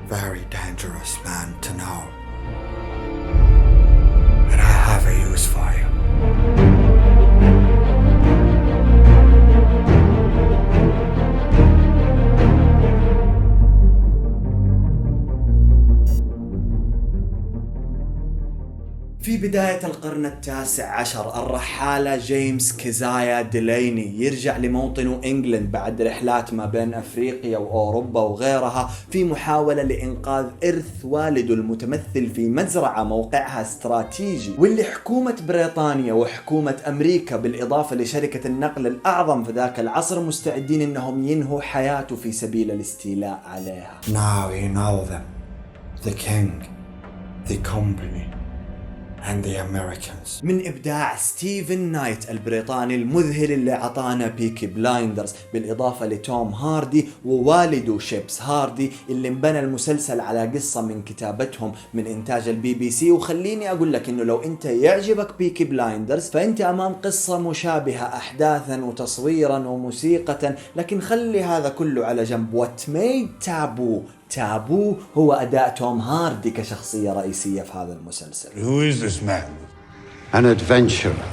Very dangerous man to know. And I have a use for you. في بداية القرن التاسع عشر الرحالة جيمس كيزايا ديليني يرجع لموطنه إنجلند بعد رحلات ما بين أفريقيا وأوروبا وغيرها في محاولة لإنقاذ إرث والده المتمثل في مزرعة موقعها استراتيجي، واللي حكومة بريطانيا وحكومة أمريكا بالإضافة لشركة النقل الأعظم في ذاك العصر مستعدين إنهم ينهوا حياته في سبيل الاستيلاء عليها. Now you know them. The king, the company. and the Americans. من إبداع ستيفن نايت البريطاني المذهل اللي عطانا بيكي بلايندرز، بالإضافة لتوم هاردي ووالده شيبس هاردي اللي انبنى المسلسل على قصة من كتابتهم من إنتاج البي بي سي. وخليني أقول لك إنه لو أنت يعجبك بيكي بلايندرز فأنت أمام قصة مشابهة أحداثا وتصويرا وموسيقى، لكن خلي هذا كله على جنب. What made تابو هو أداء توم هاردي كشخصية رئيسية في هذا المسلسل. Who is this man? An adventurer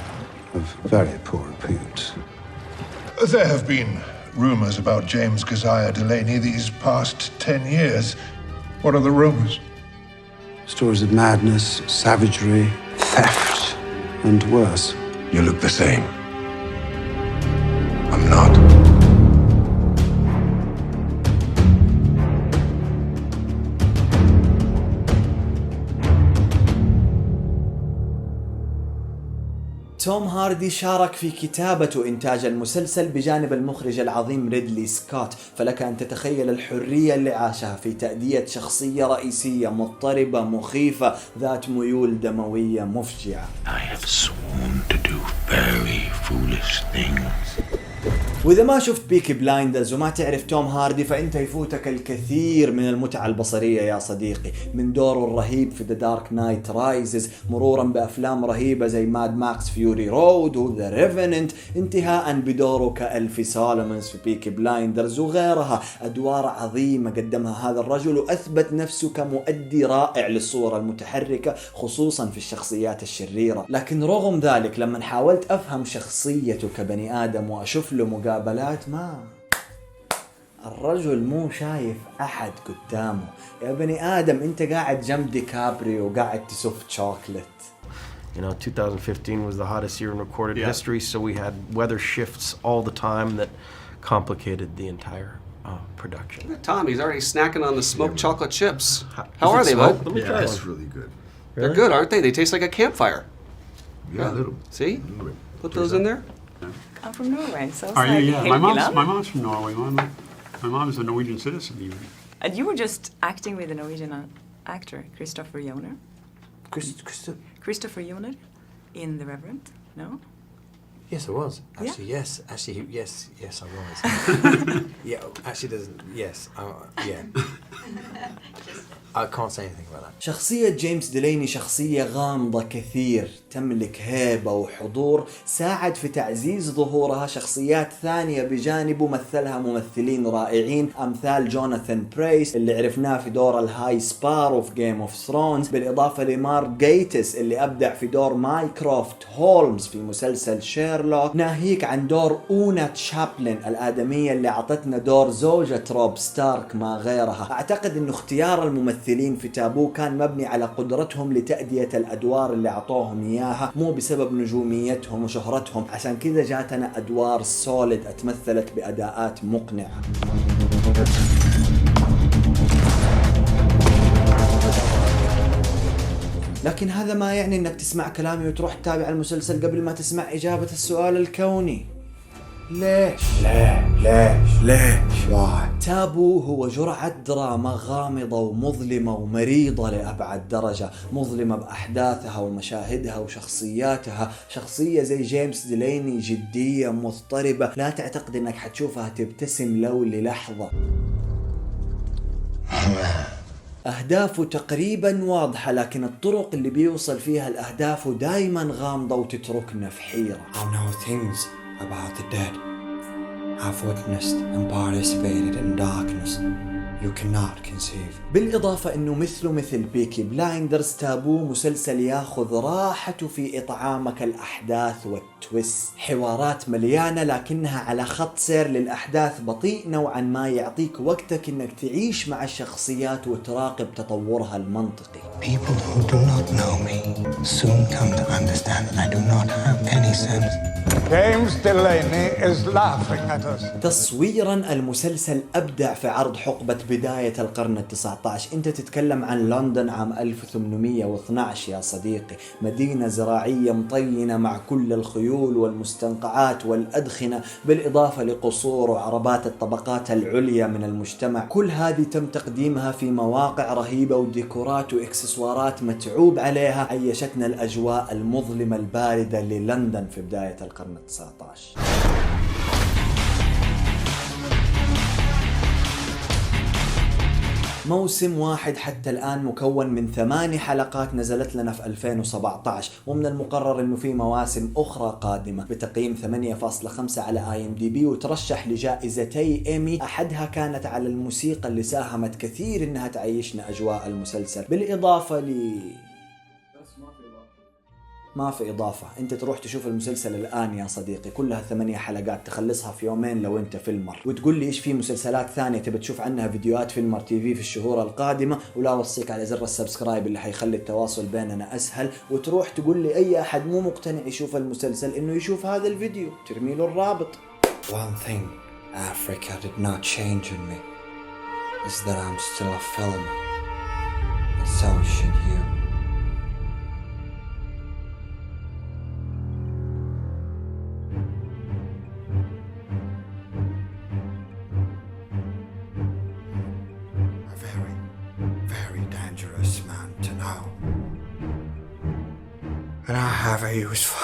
of very poor repute. There have been rumors about James Keziah Delaney these past 10 years. What are the rumors? Stories of madness, savagery, theft, and worse. You look the same. I'm not. توم هاردي شارك في كتابة وإنتاج المسلسل بجانب المخرج العظيم ريدلي سكوت، فلك أن تتخيل الحرية اللي عاشها في تأدية شخصية رئيسية مضطربة مخيفة ذات ميول دموية مفجعة. I have sworn to do very foolish things. وإذا ما شفت بيكي بلايندرز وما تعرف توم هاردي فأنت يفوتك الكثير من المتعة البصرية يا صديقي، من دوره الرهيب في The Dark Knight Rises مرورا بأفلام رهيبة زي ماد ماكس فيوري رود و The Revenant، انتهاء بدوره كألفي سولومونز في بيكي بلايندرز وغيرها. أدوار عظيمة قدمها هذا الرجل وأثبت نفسه كمؤدي رائع للصورة المتحركة خصوصا في الشخصيات الشريرة. لكن رغم ذلك لما حاولت أفهم شخصيته كبني آدم وأشوف له مقابلات ما الرجل مو شايف أحد قدامه. يا بني آدم أنت قاعد جنب ديكابريو وقاعد تسف شوكلت. You know, 2015 was the hottest year in recorded history, so we had weather shifts all the time that complicated the entire production. Tom, he's already snacking on the smoked chocolate chips. How are they, bud? Let me try That's this. really good. They're good, aren't they? They taste like a campfire. Yeah, a little. See? Put those in there. I'm from Norway, so it's Are you? like Yeah, my Helgeland. mom's from Norway. My mom's a Norwegian citizen even. And you were just acting with a Norwegian actor, Kristoffer Joner. Kristoffer Joner in The Reverend, no? Yes, I was. Actually, Yeah. yes. Actually, yes, I was. Yeah, actually, doesn't. Yes, yeah. I can't say anything about that. شخصية جيمس ديليني شخصية غامضة كثير، تملك هيبة وحضور ساعد في تعزيز ظهورها شخصيات ثانية بجانبه مثلها ممثلين رائعين أمثال جوناثان برايس اللي عرفناه في دور الهاي سبارو في جيم اوف ثرونز، بالإضافة لمارك جيتس اللي أبدع في دور مايكروفت هولمز في مسلسل شيرلوك، ناهيك عن دور أونا تشابلن الآدمية اللي عطتنا دور زوجة روب ستارك ما غيرها. أعتقد أنه اختيار الممثلين في تابو كان مبني على قدرتهم لتأدية الأدوار اللي عطوهم إياها، مو بسبب نجوميتهم وشهرتهم. عشان كذا جاتنا أدوار سوليد اتمثلت بأداءات مقنعة. لكن هذا ما يعني انك تسمع كلامي وتروح تتابع المسلسل قبل ما تسمع إجابة السؤال الكوني. ليش؟ تابو هو جرعة دراما غامضة ومظلمة ومريضة لأبعد درجة، مظلمة بأحداثها ومشاهدها وشخصياتها. شخصية زي جيمس ديليني جدية مضطربة، لا تعتقد انك حتشوفها تبتسم لو للحظة. أهدافه تقريبا واضحة، لكن الطرق اللي بيوصل فيها الأهداف دايما غامضة وتتركنا في حيرة. I know things about the dead. I've witnessed and participated in darkness. You cannot conceive. بالإضافة أنه مثل بيكي بلايندرز تابو مسلسل ياخذ راحته في إطعامك الأحداث والتويست، حوارات مليانة لكنها على خط سير للأحداث بطيء نوعا ما، يعطيك وقتك أنك تعيش مع الشخصيات وتراقب تطورها المنطقي. People who do not know me soon come to understand I do not have any sense. James Delaney is laughing at us. تصويرا المسلسل أبدع في عرض حقبة بداية القرن ال19. أنت تتكلم عن لندن عام 1812 يا صديقي، مدينة زراعية مطينة مع كل الخيول والمستنقعات والأدخنة، بالإضافة لقصور وعربات الطبقات العليا من المجتمع. كل هذه تم تقديمها في مواقع رهيبة وديكورات وإكسسوارات متعوب عليها، عيشتنا الأجواء المظلمة الباردة للندن في بداية القرن ال19. موسم واحد حتى الآن مكون من 8 حلقات نزلت لنا في 2017، ومن المقرر انه في مواسم اخرى قادمة بتقييم 8.5 على IMDb، وترشح لجائزتي ايمي، احدها كانت على الموسيقى اللي ساهمت كثير انها تعيشنا اجواء المسلسل، بالاضافة ما في إضافة. أنت تروح تشوف المسلسل الآن يا صديقي، كلها 8 حلقات تخلصها في يومين لو أنت فيلمر، وتقول لي إيش في مسلسلات ثانية تبي تشوف عنها فيديوهات فيلمر TV في الشهور القادمة، ولا أوصيك على زر السبسكرايب اللي حيخلي التواصل بيننا أسهل، وتروح تقول لي أي أحد مو مقتنع يشوف المسلسل إنه يشوف هذا الفيديو، ترمي له الرابط. One thing Africa did not change in me is that I'm still a film, and so should you. Very dangerous man to know. And I have a use for